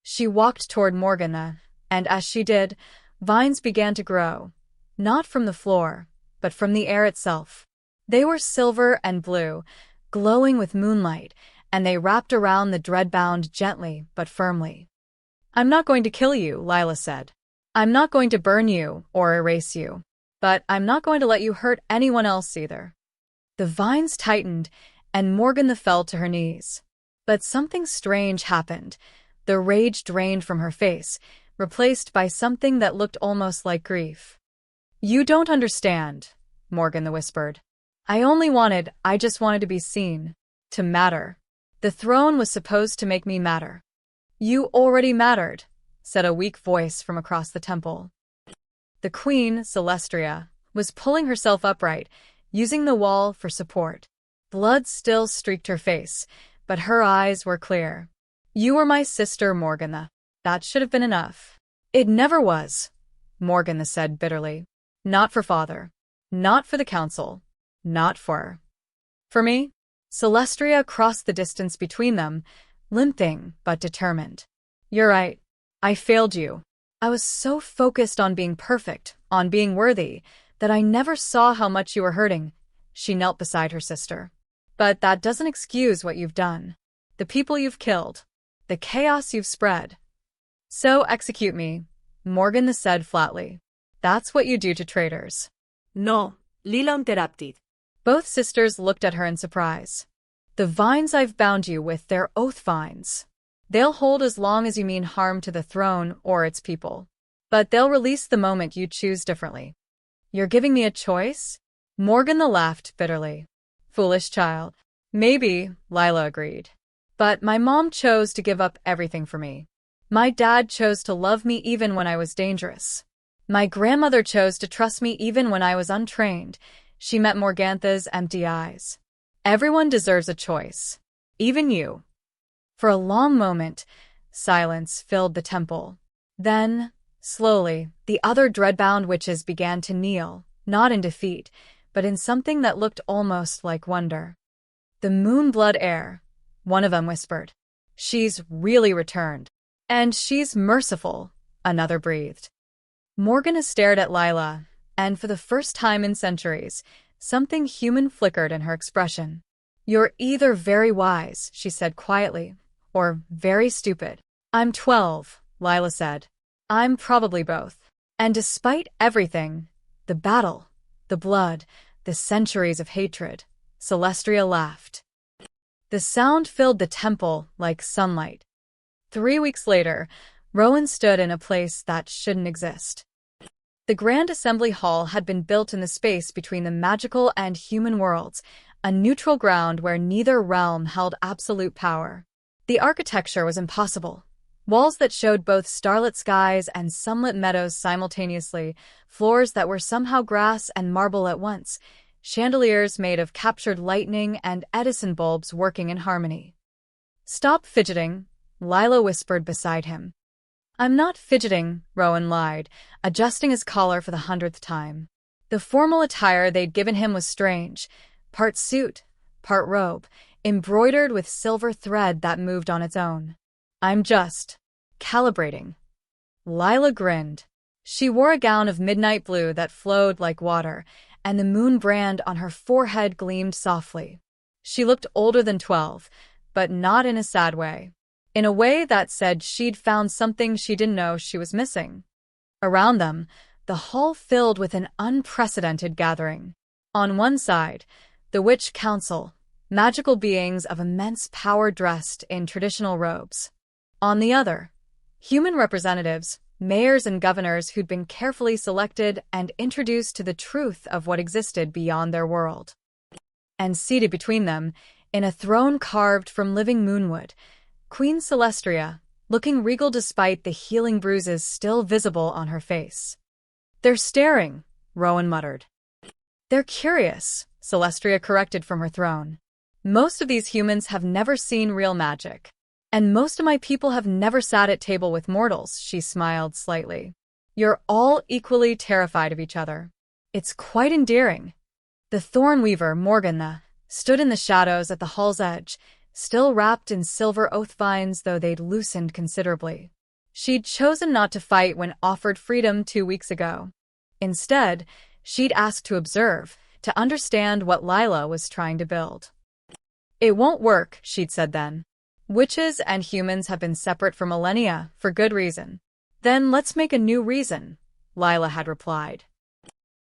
She walked toward Morgana, and as she did, vines began to grow, not from the floor, but from the air itself. They were silver and blue, glowing with moonlight, and they wrapped around the dreadbound gently but firmly. I'm not going to kill you, Lila said. I'm not going to burn you or erase you. But I'm not going to let you hurt anyone else either. The vines tightened, and Morgana fell to her knees. But something strange happened. The rage drained from her face, replaced by something that looked almost like grief. You don't understand, Morgana whispered. I just wanted to be seen. To matter. The throne was supposed to make me matter. You already mattered, said a weak voice from across the temple. The queen, Celestria, was pulling herself upright, using the wall for support. Blood still streaked her face, but her eyes were clear. You were my sister, Morgana. That should have been enough. It never was, Morgana said bitterly. Not for father. Not for the council. Not for me? Celestria crossed the distance between them, limping but determined. You're right. I failed you. I was so focused on being perfect, on being worthy, that I never saw how much you were hurting. She knelt beside her sister. But that doesn't excuse what you've done. The people you've killed. The chaos you've spread. So execute me, Morgana said flatly. That's what you do to traitors. No, Lila interrupted. Both sisters looked at her in surprise. The vines I've bound you with, they're oath vines. They'll hold as long as you mean harm to the throne or its people. But they'll release the moment you choose differently. You're giving me a choice? Morgana laughed bitterly. Foolish child. Maybe, Lila agreed. But my mom chose to give up everything for me. My dad chose to love me even when I was dangerous. My grandmother chose to trust me even when I was untrained. She met Morgantha's empty eyes. Everyone deserves a choice. Even you. For a long moment, silence filled the temple. Then, slowly, the other dreadbound witches began to kneel, not in defeat, but in something that looked almost like wonder. The moon-blood heir, one of them whispered. She's really returned. And she's merciful, another breathed. Morgana stared at Lila, and for the first time in centuries, something human flickered in her expression. You're either very wise, she said quietly, or very stupid. I'm 12, Lila said. I'm probably both. And despite everything, the battle, the blood, the centuries of hatred, Celestria laughed. The sound filled the temple like sunlight. 3 weeks later, Rowan stood in a place that shouldn't exist. The Grand Assembly Hall had been built in the space between the magical and human worlds, a neutral ground where neither realm held absolute power. The architecture was impossible. Walls that showed both starlit skies and sunlit meadows simultaneously, floors that were somehow grass and marble at once, chandeliers made of captured lightning and Edison bulbs working in harmony. "Stop fidgeting," Lila whispered beside him. "I'm not fidgeting," Rowan lied, adjusting his collar for the 100th time. The formal attire they'd given him was strange, part suit, part robe, embroidered with silver thread that moved on its own. "I'm just calibrating." Lila grinned. She wore a gown of midnight blue that flowed like water, and the moon brand on her forehead gleamed softly. She looked older than 12, but not in a sad way. In a way that said she'd found something she didn't know she was missing. Around them, the hall filled with an unprecedented gathering. On one side, the Witch Council, magical beings of immense power dressed in traditional robes. On the other, human representatives, mayors and governors who'd been carefully selected and introduced to the truth of what existed beyond their world. And seated between them, in a throne carved from living moonwood, Queen Celestria, looking regal despite the healing bruises still visible on her face. "They're staring," Rowan muttered. "They're curious," Celestria corrected from her throne. "Most of these humans have never seen real magic. And most of my people have never sat at table with mortals," she smiled slightly. "You're all equally terrified of each other. It's quite endearing." The Thornweaver, Morgana, stood in the shadows at the hall's edge, still wrapped in silver oath vines though they'd loosened considerably. She'd chosen not to fight when offered freedom 2 weeks ago. Instead, she'd asked to observe, to understand what Lila was trying to build. "It won't work," she'd said then. "Witches and humans have been separate for millennia, for good reason." "Then let's make a new reason," Lila had replied.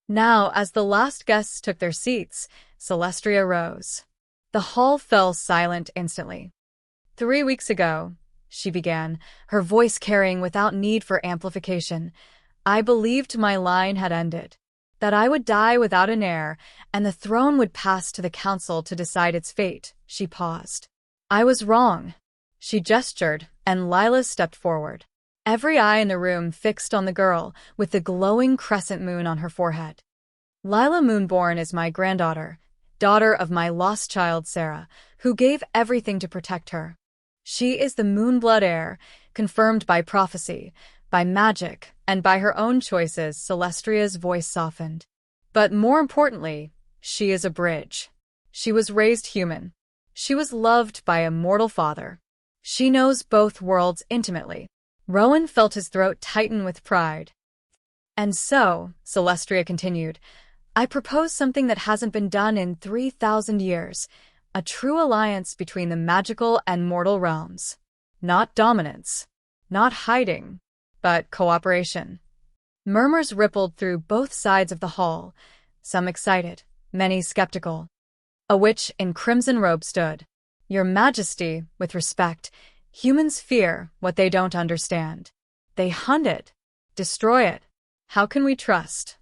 Now, as the last guests took their seats, Celestria rose. The hall fell silent instantly. 3 weeks ago, she began, her voice carrying without need for amplification, "I believed my line had ended, that I would die without an heir, and the throne would pass to the council to decide its fate." She paused. "I was wrong." She gestured, and Lila stepped forward. Every eye in the room fixed on the girl, with the glowing crescent moon on her forehead. "Lila Moonborn is my granddaughter, daughter of my lost child Sarah, who gave everything to protect her. She is the Moonblood heir, confirmed by prophecy, by magic, and by her own choices." Celestria's voice softened. "But more importantly, she is a bridge. She was raised human. She was loved by a mortal father. She knows both worlds intimately." Rowan felt his throat tighten with pride. "And so," Celestria continued, "I propose something that hasn't been done in 3,000 years, a true alliance between the magical and mortal realms. Not dominance, not hiding, but cooperation." Murmurs rippled through both sides of the hall, some excited, many skeptical. A witch in crimson robe stood. "Your Majesty, with respect, humans fear what they don't understand. They hunt it, destroy it. How can we trust?"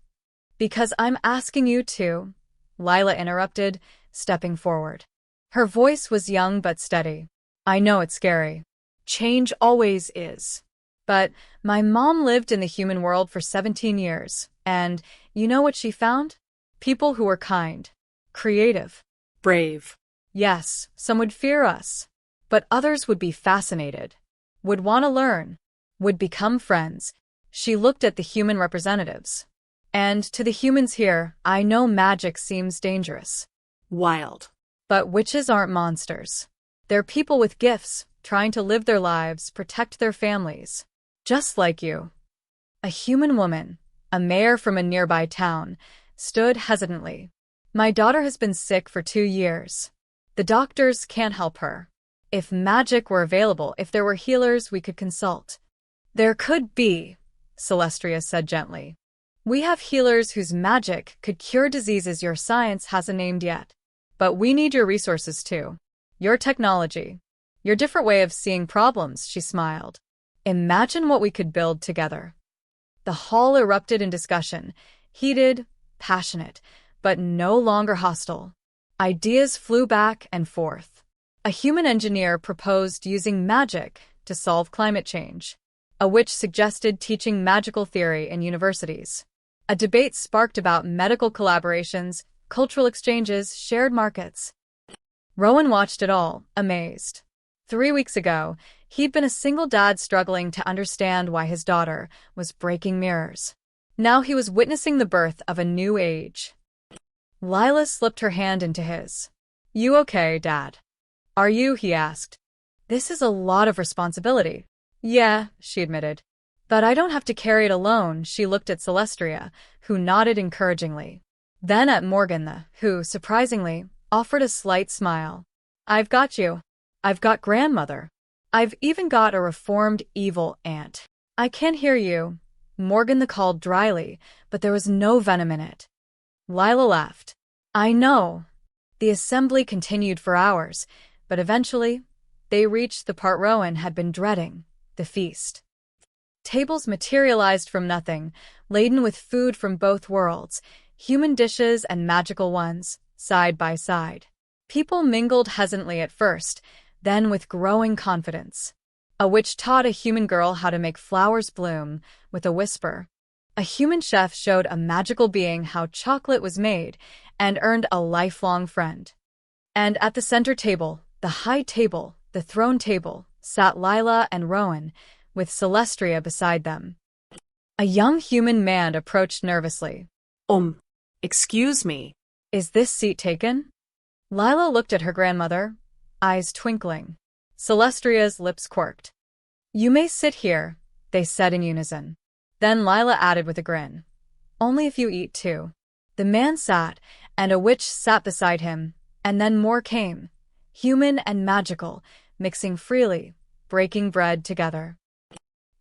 "Because I'm asking you to," Lila interrupted, stepping forward. Her voice was young but steady. "I know it's scary. Change always is. But my mom lived in the human world for 17 years, and you know what she found? People who were kind, creative, Brave. Yes, some would fear us, but others would be fascinated, would want to learn, would become friends." She looked at the human representatives. "And to the humans here, I know magic seems dangerous. Wild. But witches aren't monsters. They're people with gifts, trying to live their lives, protect their families. Just like you." A human woman, a mayor from a nearby town, stood hesitantly. "My daughter has been sick for 2 years. The doctors can't help her. If magic were available, if there were healers we could consult. There could be, Celestria said gently. We have healers whose magic could cure diseases your science hasn't named yet. But we need your resources too. Your technology. Your different way of seeing problems, she smiled. Imagine what we could build together. The hall erupted in discussion, heated, passionate, but no longer hostile. Ideas flew back and forth. A human engineer proposed using magic to solve climate change. A witch suggested teaching magical theory in universities. A debate sparked about medical collaborations, cultural exchanges, shared markets. Rowan watched it all, amazed. 3 weeks ago, he'd been a single dad struggling to understand why his daughter was breaking mirrors. Now he was witnessing the birth of a new age. Lila slipped her hand into his. You okay, Dad? Are you? He asked. This is a lot of responsibility. Yeah, she admitted. But I don't have to carry it alone. She looked at Celestria, who nodded encouragingly. Then at Morgan, who, surprisingly, offered a slight smile. I've got you. I've got grandmother. I've even got a reformed evil aunt. I can't hear you, Morgan called dryly, but there was no venom in it. Lila laughed. I know. The assembly continued for hours, but eventually, they reached the part Rowan had been dreading, the feast. Tables materialized from nothing, laden with food from both worlds, human dishes and magical ones, side by side. People mingled hesitantly at first, then with growing confidence. A witch taught a human girl how to make flowers bloom with a whisper. A human chef showed a magical being how chocolate was made and earned a lifelong friend. And at the center table, the high table, the throne table, sat Lila and Rowan, with Celestria beside them. A young human man approached nervously. Excuse me. Is this seat taken? Lila looked at her grandmother, eyes twinkling. Celestria's lips quirked. You may sit here, they said in unison. Then Lila added with a grin. Only if you eat too. The man sat, and a witch sat beside him, and then more came, human and magical, mixing freely, breaking bread together.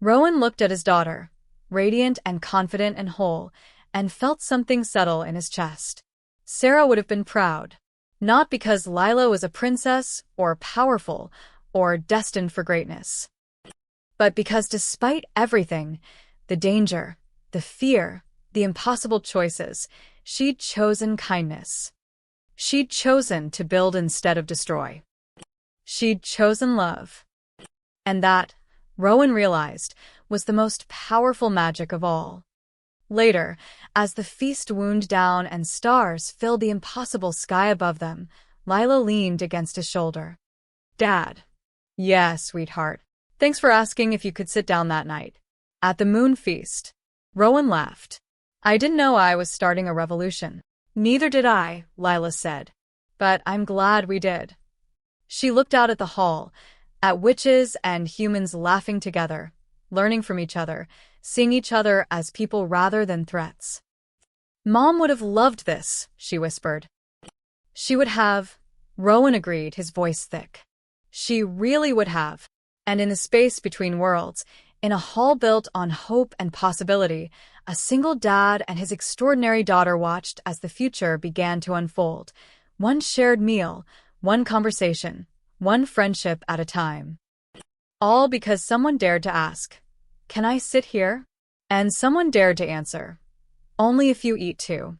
Rowan looked at his daughter, radiant and confident and whole, and felt something settle in his chest. Sarah would have been proud, not because Lila was a princess, or powerful, or destined for greatness, but because despite everything, the danger, the fear, the impossible choices, she'd chosen kindness. She'd chosen to build instead of destroy. She'd chosen love. And that, Rowan realized, was the most powerful magic of all. Later, as the feast wound down and stars filled the impossible sky above them, Lila leaned against his shoulder. Dad. Yeah, sweetheart. Thanks for asking if you could sit down that night. At the moon feast. Rowan laughed. I didn't know I was starting a revolution. Neither did I, Lila said. But I'm glad we did. She looked out at the hall, at witches and humans laughing together, learning from each other, seeing each other as people rather than threats. Mom would have loved this, she whispered. She would have, Rowan agreed, his voice thick. She really would have. And in the space between worlds, in a hall built on hope and possibility, a single dad and his extraordinary daughter watched as the future began to unfold. One shared meal, one conversation, one friendship at a time. All because someone dared to ask, Can I sit here? And someone dared to answer, Only if you eat too.